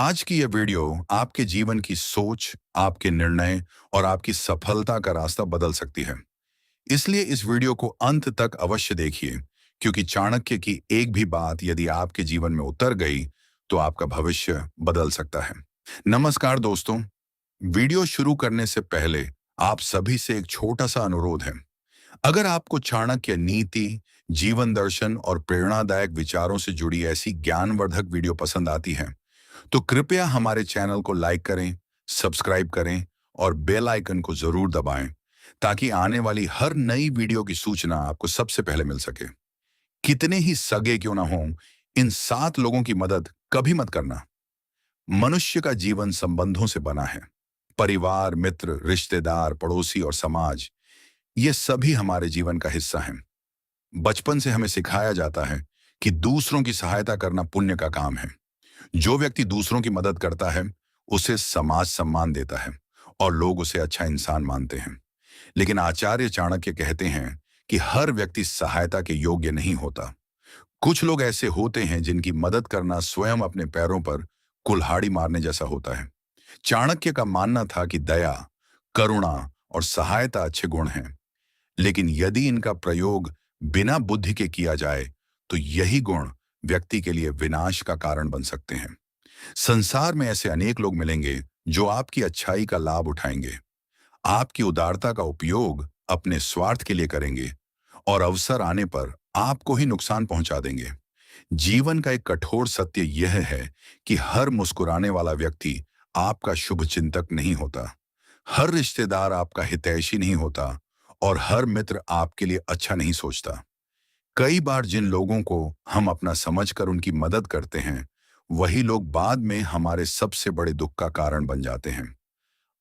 आज की यह वीडियो आपके जीवन की सोच, आपके निर्णय और आपकी सफलता का रास्ता बदल सकती है। इसलिए इस वीडियो को अंत तक अवश्य देखिए, क्योंकि चाणक्य की एक भी बात यदि आपके जीवन में उतर गई, तो आपका भविष्य बदल सकता है। नमस्कार दोस्तों, वीडियो शुरू करने से पहले आप सभी से एक छोटा सा अनुरोध है। अगर आपको चाणक्य नीति, जीवन दर्शन और प्रेरणादायक विचारों से जुड़ी ऐसी ज्ञानवर्धक वीडियो पसंद आती है, तो कृपया हमारे चैनल को लाइक करें, सब्सक्राइब करें और बेल आइकन को जरूर दबाएं, ताकि आने वाली हर नई वीडियो की सूचना आपको सबसे पहले मिल सके। कितने ही सगे क्यों ना हों, इन 7 लोगों की मदद कभी मत करना। मनुष्य का जीवन संबंधों से बना है। परिवार, मित्र, रिश्तेदार, पड़ोसी और समाज, ये सभी हमारे जीवन का हिस्सा हैं। बचपन से हमें सिखाया जाता है कि दूसरों की सहायता करना पुण्य का काम है। जो व्यक्ति दूसरों की मदद करता है, उसे समाज सम्मान देता है और लोग उसे अच्छा इंसान मानते हैं। लेकिन आचार्य चाणक्य कहते हैं कि हर व्यक्ति सहायता के योग्य नहीं होता। कुछ लोग ऐसे होते हैं जिनकी मदद करना स्वयं अपने पैरों पर कुल्हाड़ी मारने जैसा होता है। चाणक्य का मानना था कि दया, करुणा और सहायता अच्छे गुण हैं, लेकिन यदि इनका प्रयोग बिना बुद्धि के किया जाए, तो यही गुण व्यक्ति के लिए विनाश का कारण बन सकते हैं। संसार में ऐसे अनेक लोग मिलेंगे जो आपकी अच्छाई का लाभ उठाएंगे, आपकी उदारता का उपयोग अपने स्वार्थ के लिए करेंगे और अवसर आने पर आपको ही नुकसान पहुंचा देंगे। जीवन का एक कठोर सत्य यह है कि हर मुस्कुराने वाला व्यक्ति आपका शुभ चिंतक नहीं होता, हर रिश्तेदार आपका हितैषी नहीं होता और हर मित्र आपके लिए अच्छा नहीं सोचता। कई बार जिन लोगों को हम अपना समझकर उनकी मदद करते हैं, वही लोग बाद में हमारे सबसे बड़े दुख का कारण बन जाते हैं।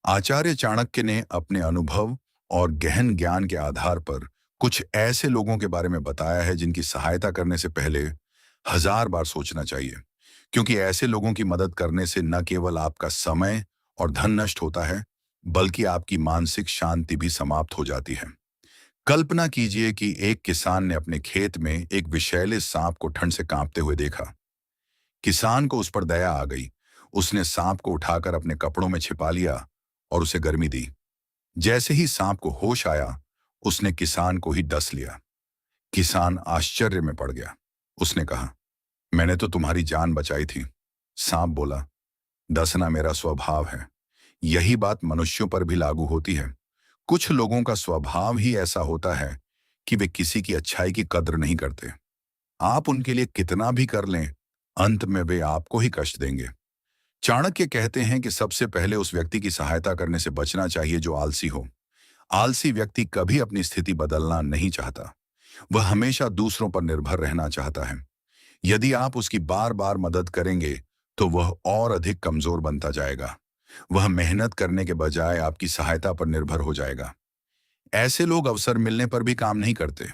आचार्य चाणक्य ने अपने अनुभव और गहन ज्ञान के आधार पर कुछ ऐसे लोगों के बारे में बताया है जिनकी सहायता करने से पहले 1000 बार सोचना चाहिए, क्योंकि ऐसे लोगों की मदद करने से न केवल आपका समय और धन नष्ट होता है, बल्कि आपकी मानसिक शांति भी समाप्त हो जाती है। कल्पना कीजिए कि एक किसान ने अपने खेत में एक विषैले सांप को ठंड से कांपते हुए देखा। किसान को उस पर दया आ गई। उसने सांप को उठाकर अपने कपड़ों में छिपा लिया और उसे गर्मी दी। जैसे ही सांप को होश आया, उसने किसान को ही डस लिया। किसान आश्चर्य में पड़ गया। उसने कहा, मैंने तो तुम्हारी जान बचाई थी। सांप बोला, डसना मेरा स्वभाव है। यही बात मनुष्यों पर भी लागू होती है। कुछ लोगों का स्वभाव ही ऐसा होता है कि वे किसी की अच्छाई की कद्र नहीं करते। आप उनके लिए कितना भी कर लें, अंत में वे आपको ही कष्ट देंगे। चाणक्य कहते हैं कि सबसे पहले उस व्यक्ति की सहायता करने से बचना चाहिए जो आलसी हो। आलसी व्यक्ति कभी अपनी स्थिति बदलना नहीं चाहता। वह हमेशा दूसरों पर निर्भर रहना चाहता है। यदि आप उसकी बार बार मदद करेंगे, तो वह और अधिक कमजोर बनता जाएगा। वह मेहनत करने के बजाय आपकी सहायता पर निर्भर हो जाएगा। ऐसे लोग अवसर मिलने पर भी काम नहीं करते।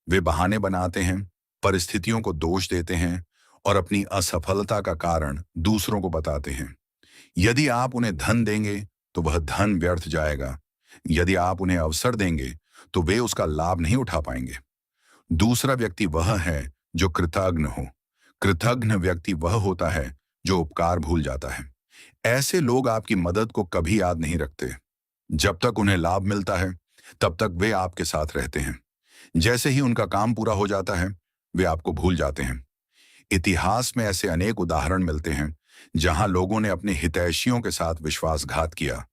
वे बहाने बनाते हैं, परिस्थितियों को दोष देते हैं और अपनी असफलता का कारण दूसरों को बताते हैं। यदि आप उन्हें धन देंगे, तो वह धन व्यर्थ जाएगा। यदि आप उन्हें अवसर देंगे, तो वे उसका लाभ नहीं उठा पाएंगे। दूसरा व्यक्ति वह है जो कृतज्ञ हो। कृतज्ञ व्यक्ति वह होता है जो उपकार भूल जाता है। ऐसे लोग आपकी मदद को कभी याद नहीं रखते। जब तक उन्हें लाभ मिलता है, तब तक वे आपके साथ रहते हैं। जैसे ही उनका काम पूरा हो जाता है, वे आपको भूल जाते हैं। इतिहास में ऐसे अनेक उदाहरण मिलते हैं जहां लोगों ने अपने हितैषियों के साथ विश्वासघात किया।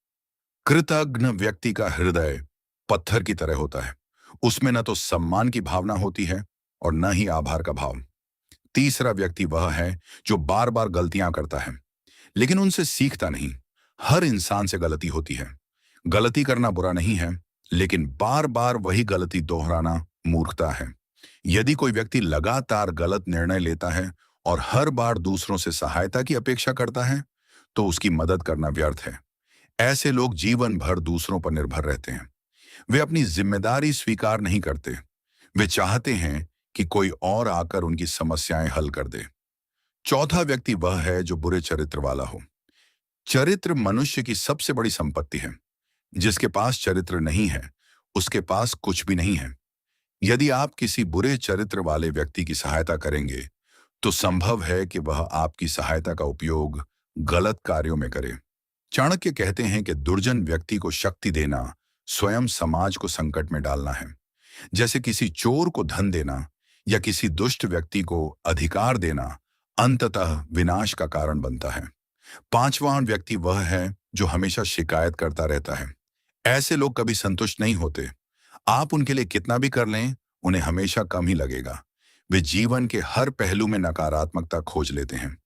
कृतज्ञ व्यक्ति का हृदय पत्थर की तरह होता है। उसमें न तो सम्मान की भावना होती है और न ही आभार का भाव। तीसरा व्यक्ति वह है जो बार बार गलतियां करता है, लेकिन उनसे सीखता नहीं। हर इंसान से गलती होती है। गलती करना बुरा नहीं है, लेकिन बार बार वही गलती दोहराना मूर्खता है। यदि कोई व्यक्ति लगातार गलत निर्णय लेता है और हर बार दूसरों से सहायता की अपेक्षा करता है, तो उसकी मदद करना व्यर्थ है। ऐसे लोग जीवन भर दूसरों पर निर्भर रहते हैं। वे अपनी जिम्मेदारी स्वीकार नहीं करते। वे चाहते हैं कि कोई और आकर उनकी समस्याएं हल कर दे। चौथा व्यक्ति वह है जो बुरे चरित्र वाला हो। चरित्र मनुष्य की सबसे बड़ी संपत्ति है। जिसके पास चरित्र नहीं है, उसके पास कुछ भी नहीं है। यदि आप किसी बुरे चरित्र वाले व्यक्ति की सहायता करेंगे, तो संभव है कि वह आपकी सहायता का उपयोग गलत कार्यों में करे। चाणक्य कहते हैं कि दुर्जन व्यक्ति को शक्ति देना स्वयं समाज को संकट में डालना है। जैसे किसी चोर को धन देना या किसी दुष्ट व्यक्ति को अधिकार देना अंततः विनाश का कारण बनता है। पांचवां व्यक्ति वह है जो हमेशा शिकायत करता रहता है। ऐसे लोग कभी संतुष्ट नहीं होते। आप उनके लिए कितना भी कर लें, उन्हें हमेशा कम ही लगेगा। वे जीवन के हर पहलू में नकारात्मकता खोज लेते हैं।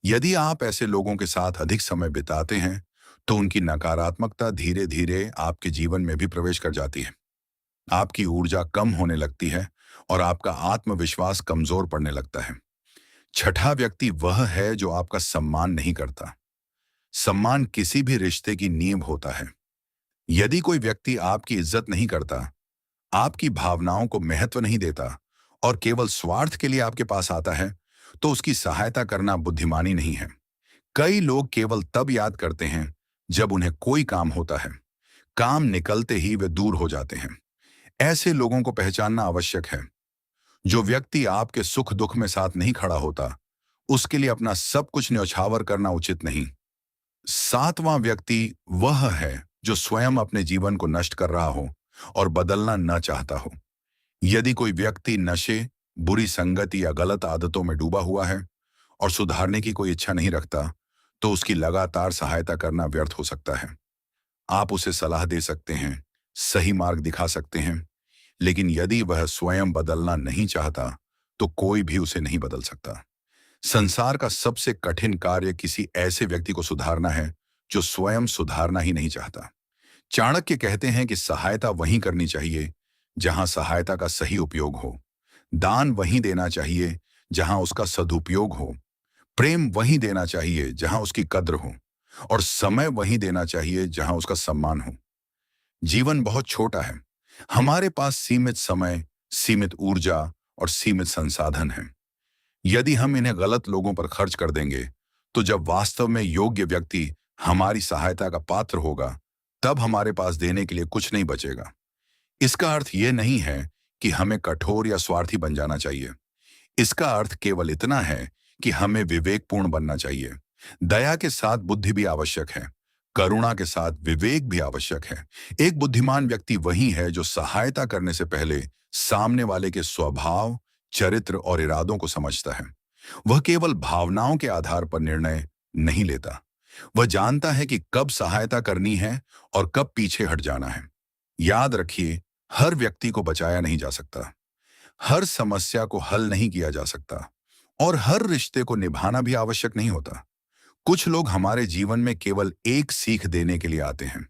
यदि आप ऐसे लोगों के साथ अधिक समय बिताते हैं, तो उनकी नकारात्मकता धीरे धीरे आपके जीवन में भी प्रवेश कर जाती है। आपकी ऊर्जा कम होने लगती है और आपका आत्मविश्वास कमजोर पड़ने लगता है। छठा व्यक्ति वह है जो आपका सम्मान नहीं करता। सम्मान किसी भी रिश्ते की नींव होता है। यदि कोई व्यक्ति आपकी इज्जत नहीं करता, आपकी भावनाओं को महत्व नहीं देता और केवल स्वार्थ के लिए आपके पास आता है, तो उसकी सहायता करना बुद्धिमानी नहीं है। कई लोग केवल तब याद करते हैं जब उन्हें कोई काम होता है। काम निकलते ही वे दूर हो जाते हैं। ऐसे लोगों को पहचानना आवश्यक है। जो व्यक्ति आपके सुख दुख में साथ नहीं खड़ा होता, उसके लिए अपना सब कुछ न्यौछावर करना उचित नहीं। सातवां व्यक्ति वह है जो स्वयं अपने जीवन को नष्ट कर रहा हो और बदलना न चाहता हो। यदि कोई व्यक्ति नशे, बुरी संगति या गलत आदतों में डूबा हुआ है और सुधारने की कोई इच्छा नहीं रखता, तो उसकी लगातार सहायता करना व्यर्थ हो सकता है। आप उसे सलाह दे सकते हैं, सही मार्ग दिखा सकते हैं, लेकिन यदि वह स्वयं बदलना नहीं चाहता, तो कोई भी उसे नहीं बदल सकता। संसार का सबसे कठिन कार्य किसी ऐसे व्यक्ति को सुधारना है जो स्वयं सुधारना ही नहीं चाहता। चाणक्य कहते हैं कि सहायता वहीं करनी चाहिए जहां सहायता का सही उपयोग हो। दान वहीं देना चाहिए जहां उसका सदुपयोग हो। प्रेम वहीं देना चाहिए जहां उसकी कद्र हो। और समय वहीं देना चाहिए जहां उसका सम्मान हो। जीवन बहुत छोटा है। हमारे पास सीमित समय, सीमित ऊर्जा और सीमित संसाधन हैं। यदि हम इन्हें गलत लोगों पर खर्च कर देंगे, तो जब वास्तव में योग्य व्यक्ति हमारी सहायता का पात्र होगा, तब हमारे पास देने के लिए कुछ नहीं बचेगा। इसका अर्थ यह नहीं है कि हमें कठोर या स्वार्थी बन जाना चाहिए। इसका अर्थ केवल इतना है कि हमें विवेकपूर्ण बनना चाहिए। दया के साथ बुद्धि भी आवश्यक है। करुणा के साथ विवेक भी आवश्यक है। एक बुद्धिमान व्यक्ति वही है जो सहायता करने से पहले सामने वाले के स्वभाव, चरित्र और इरादों को समझता है। वह केवल भावनाओं के आधार पर निर्णय नहीं लेता। वह जानता है कि कब सहायता करनी है और कब पीछे हट जाना है। याद रखिए, हर व्यक्ति को बचाया नहीं जा सकता, हर समस्या को हल नहीं किया जा सकता और हर रिश्ते को निभाना भी आवश्यक नहीं होता। कुछ लोग हमारे जीवन में केवल एक सीख देने के लिए आते हैं।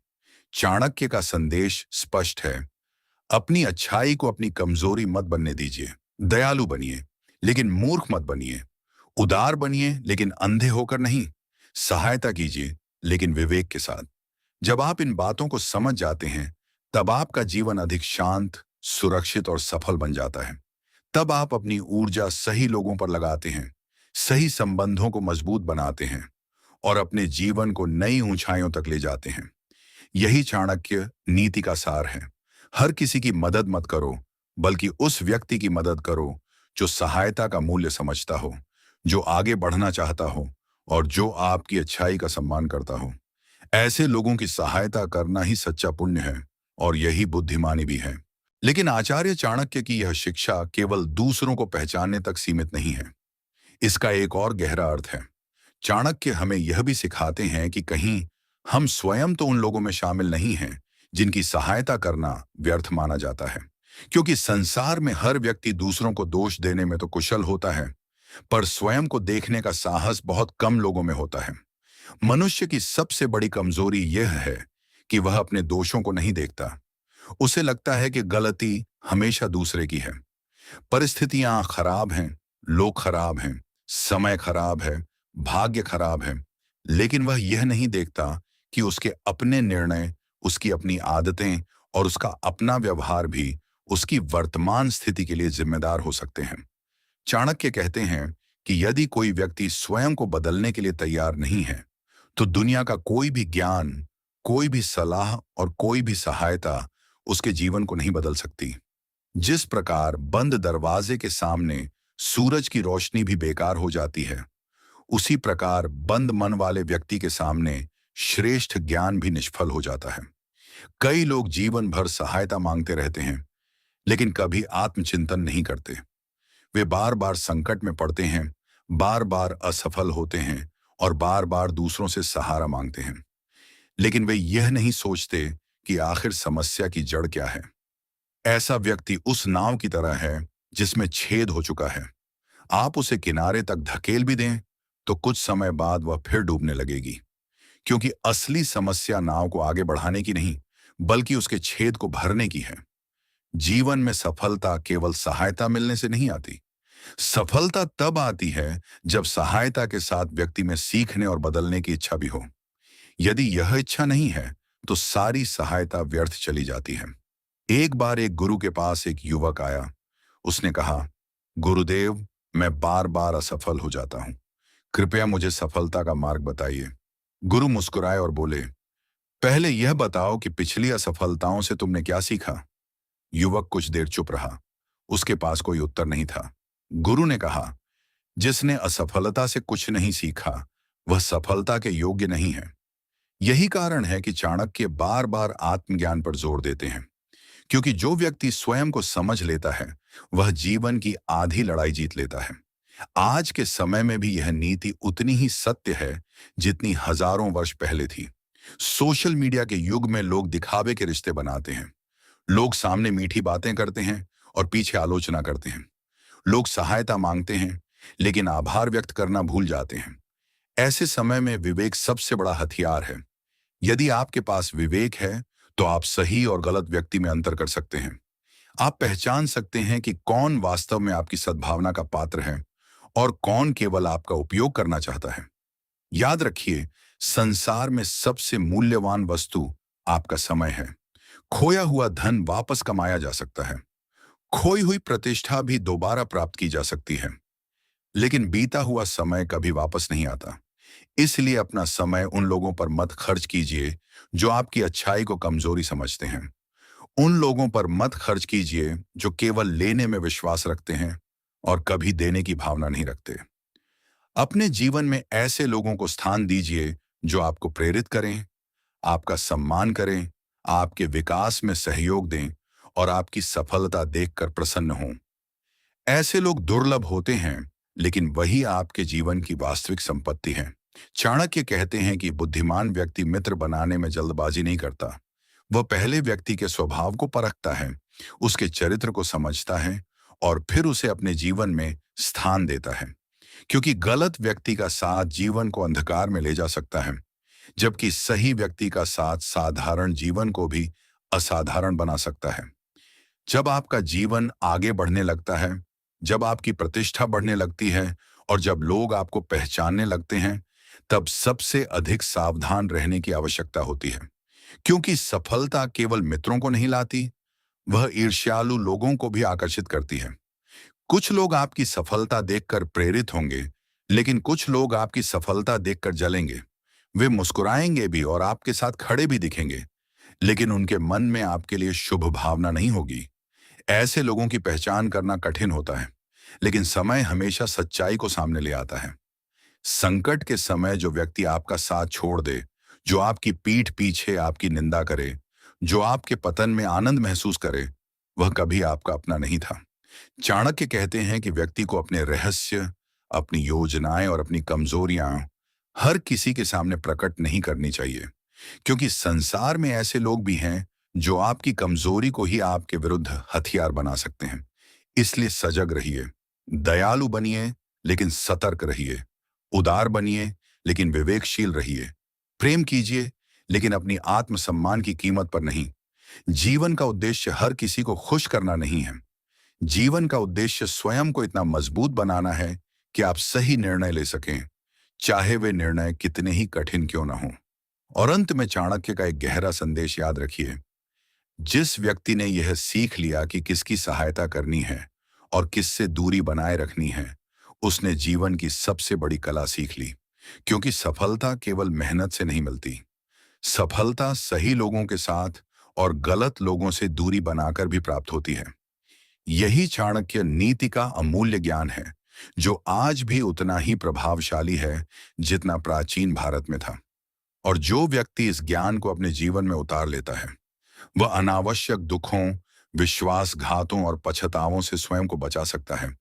चाणक्य का संदेश स्पष्ट है। अपनी अच्छाई को अपनी कमजोरी मत बनने दीजिए। दयालु बनिए, लेकिन मूर्ख मत बनिए। उदार बनिए, लेकिन अंधे होकर नहीं। सहायता कीजिए, लेकिन विवेक के साथ। जब आप इन बातों को समझ जाते हैं, तब आपका जीवन अधिक शांत, सुरक्षित और सफल बन जाता है। तब आप अपनी ऊर्जा सही लोगों पर लगाते हैं, सही संबंधों को मजबूत बनाते हैं और अपने जीवन को नई ऊंचाइयों तक ले जाते हैं। यही चाणक्य नीति का सार है। हर किसी की मदद मत करो, बल्कि उस व्यक्ति की मदद करो जो सहायता का मूल्य समझता हो, जो आगे बढ़ना चाहता हो और जो आपकी अच्छाई का सम्मान करता हो। ऐसे लोगों की सहायता करना ही सच्चा पुण्य है और यही बुद्धिमानी भी है। लेकिन आचार्य चाणक्य की यह शिक्षा केवल दूसरों को पहचानने तक सीमित नहीं है। इसका एक और गहरा अर्थ है। चाणक्य हमें यह भी सिखाते हैं कि कहीं हम स्वयं तो उन लोगों में शामिल नहीं हैं जिनकी सहायता करना व्यर्थ माना जाता है। क्योंकि संसार में हर व्यक्ति दूसरों को दोष देने में तो कुशल होता है, पर स्वयं को देखने का साहस बहुत कम लोगों में होता है। मनुष्य की सबसे बड़ी कमजोरी यह है कि वह अपने दोषों को नहीं देखता। उसे लगता है कि गलती हमेशा दूसरे की है। परिस्थितियां खराब हैं, लोग खराब हैं, समय खराब है, भाग्य खराब है, लेकिन वह यह नहीं देखता कि उसके अपने निर्णय, उसकी अपनी आदतें और उसका अपना व्यवहार भी उसकी वर्तमान स्थिति के लिए जिम्मेदार हो सकते हैं। चाणक्य कहते हैं कि यदि कोई व्यक्ति स्वयं को बदलने के लिए तैयार नहीं है, तो दुनिया का कोई भी ज्ञान, कोई भी सलाह और कोई भी सहायता उसके जीवन को नहीं बदल सकती। जिस प्रकार बंद दरवाजे के सामने सूरज की रोशनी भी बेकार हो जाती है, उसी प्रकार बंद मन वाले व्यक्ति के सामने श्रेष्ठ ज्ञान भी निष्फल हो जाता है। कई लोग जीवन भर सहायता मांगते रहते हैं, लेकिन कभी आत्मचिंतन नहीं करते। वे बार बार संकट में पड़ते हैं, बार बार असफल होते हैं और बार बार दूसरों से सहारा मांगते हैं। लेकिन वे यह नहीं सोचते कि आखिर समस्या की जड़ क्या है। ऐसा व्यक्ति उस नाव की तरह है जिसमें छेद हो चुका है। आप उसे किनारे तक धकेल भी दें तो कुछ समय बाद वह फिर डूबने लगेगी, क्योंकि असली समस्या नाव को आगे बढ़ाने की नहीं, बल्कि उसके छेद को भरने की है। जीवन में सफलता केवल सहायता मिलने से नहीं आती। सफलता तब आती है जब सहायता के साथ व्यक्ति में सीखने और बदलने की इच्छा भी हो। यदि यह इच्छा नहीं है तो सारी सहायता व्यर्थ चली जाती है। एक बार एक गुरु के पास एक युवक आया। उसने कहा, गुरुदेव, मैं बार बार असफल हो जाता हूं, कृपया मुझे सफलता का मार्ग बताइए। गुरु मुस्कुराए और बोले, पहले यह बताओ कि पिछली असफलताओं से तुमने क्या सीखा। युवक कुछ देर चुप रहा। उसके पास कोई उत्तर नहीं था। गुरु ने कहा, जिसने असफलता से कुछ नहीं सीखा वह सफलता के योग्य नहीं है। यही कारण है कि चाणक्य बार बार आत्मज्ञान पर जोर देते हैं, क्योंकि जो व्यक्ति स्वयं को समझ लेता है वह जीवन की आधी लड़ाई जीत लेता है। आज के समय में भी यह नीति उतनी ही सत्य है जितनी हजारों वर्ष पहले थी। सोशल मीडिया के युग में लोग दिखावे के रिश्ते बनाते हैं। लोग सामने मीठी बातें करते हैं और पीछे आलोचना करते हैं। लोग सहायता मांगते हैं लेकिन आभार व्यक्त करना भूल जाते हैं। ऐसे समय में विवेक सबसे बड़ा हथियार है। यदि आपके पास विवेक है तो आप सही और गलत व्यक्ति में अंतर कर सकते हैं। आप पहचान सकते हैं कि कौन वास्तव में आपकी सद्भावना का पात्र है और कौन केवल आपका उपयोग करना चाहता है। याद रखिए, संसार में सबसे मूल्यवान वस्तु आपका समय है। खोया हुआ धन वापस कमाया जा सकता है। खोई हुई प्रतिष्ठा भी दोबारा प्राप्त की जा सकती है, लेकिन बीता हुआ समय कभी वापस नहीं आता। इसलिए अपना समय उन लोगों पर मत खर्च कीजिए जो आपकी अच्छाई को कमजोरी समझते हैं। उन लोगों पर मत खर्च कीजिए जो केवल लेने में विश्वास रखते हैं और कभी देने की भावना नहीं रखते। अपने जीवन में ऐसे लोगों को स्थान दीजिए जो आपको प्रेरित करें, आपका सम्मान करें, आपके विकास में सहयोग दें और आपकी सफलता देखकर प्रसन्न हों। ऐसे लोग दुर्लभ होते हैं, लेकिन वही आपके जीवन की वास्तविक संपत्ति है। चाणक्य कहते हैं कि बुद्धिमान व्यक्ति मित्र बनाने में जल्दबाजी नहीं करता। वह पहले व्यक्ति के स्वभाव को परखता है, उसके चरित्र को समझता है और फिर उसे अपने जीवन में स्थान देता है। क्योंकि गलत व्यक्ति का साथ जीवन को अंधकार में ले जा सकता है, जबकि सही व्यक्ति का साथ साधारण जीवन को भी असाधारण बना सकता है। जब आपका जीवन आगे बढ़ने लगता है, जब आपकी प्रतिष्ठा बढ़ने लगती है और जब लोग आपको पहचानने लगते हैं, तब सबसे अधिक सावधान रहने की आवश्यकता होती है। क्योंकि सफलता केवल मित्रों को नहीं लाती, वह ईर्ष्यालु लोगों को भी आकर्षित करती है। कुछ लोग आपकी सफलता देखकर प्रेरित होंगे, लेकिन कुछ लोग आपकी सफलता देखकर जलेंगे। वे मुस्कुराएंगे भी और आपके साथ खड़े भी दिखेंगे, लेकिन उनके मन में आपके लिए शुभ भावना नहीं होगी। ऐसे लोगों की पहचान करना कठिन होता है, लेकिन समय हमेशा सच्चाई को सामने ले आता है। संकट के समय जो व्यक्ति आपका साथ छोड़ दे, जो आपकी पीठ पीछे आपकी निंदा करे, जो आपके पतन में आनंद महसूस करे, वह कभी आपका अपना नहीं था। चाणक्य कहते हैं कि व्यक्ति को अपने रहस्य, अपनी योजनाएं और अपनी कमजोरियां हर किसी के सामने प्रकट नहीं करनी चाहिए, क्योंकि संसार में ऐसे लोग भी हैं जो आपकी कमजोरी को ही आपके विरुद्ध हथियार बना सकते हैं। इसलिए सजग रहिए, दयालु बनिए लेकिन सतर्क रहिए, उदार बनिए लेकिन विवेकशील रहिए, प्रेम कीजिए लेकिन अपनी आत्मसम्मान की कीमत पर नहीं। जीवन का उद्देश्य हर किसी को खुश करना नहीं है। जीवन का उद्देश्य स्वयं को इतना मजबूत बनाना है कि आप सही निर्णय ले सकें, चाहे वे निर्णय कितने ही कठिन क्यों ना हों। और अंत में चाणक्य का एक गहरा संदेश याद रखिए, जिस व्यक्ति ने यह सीख लिया कि किसकी सहायता करनी है और किससे दूरी बनाए रखनी है, उसने जीवन की सबसे बड़ी कला सीख ली। क्योंकि सफलता केवल मेहनत से नहीं मिलती, सफलता सही लोगों के साथ और गलत लोगों से दूरी बनाकर भी प्राप्त होती है। यही चाणक्य नीति का अमूल्य ज्ञान है जो आज भी उतना ही प्रभावशाली है जितना प्राचीन भारत में था। और जो व्यक्ति इस ज्ञान को अपने जीवन में उतार लेता है, वह अनावश्यक दुखों, विश्वासघातों और पछतावों से स्वयं को बचा सकता है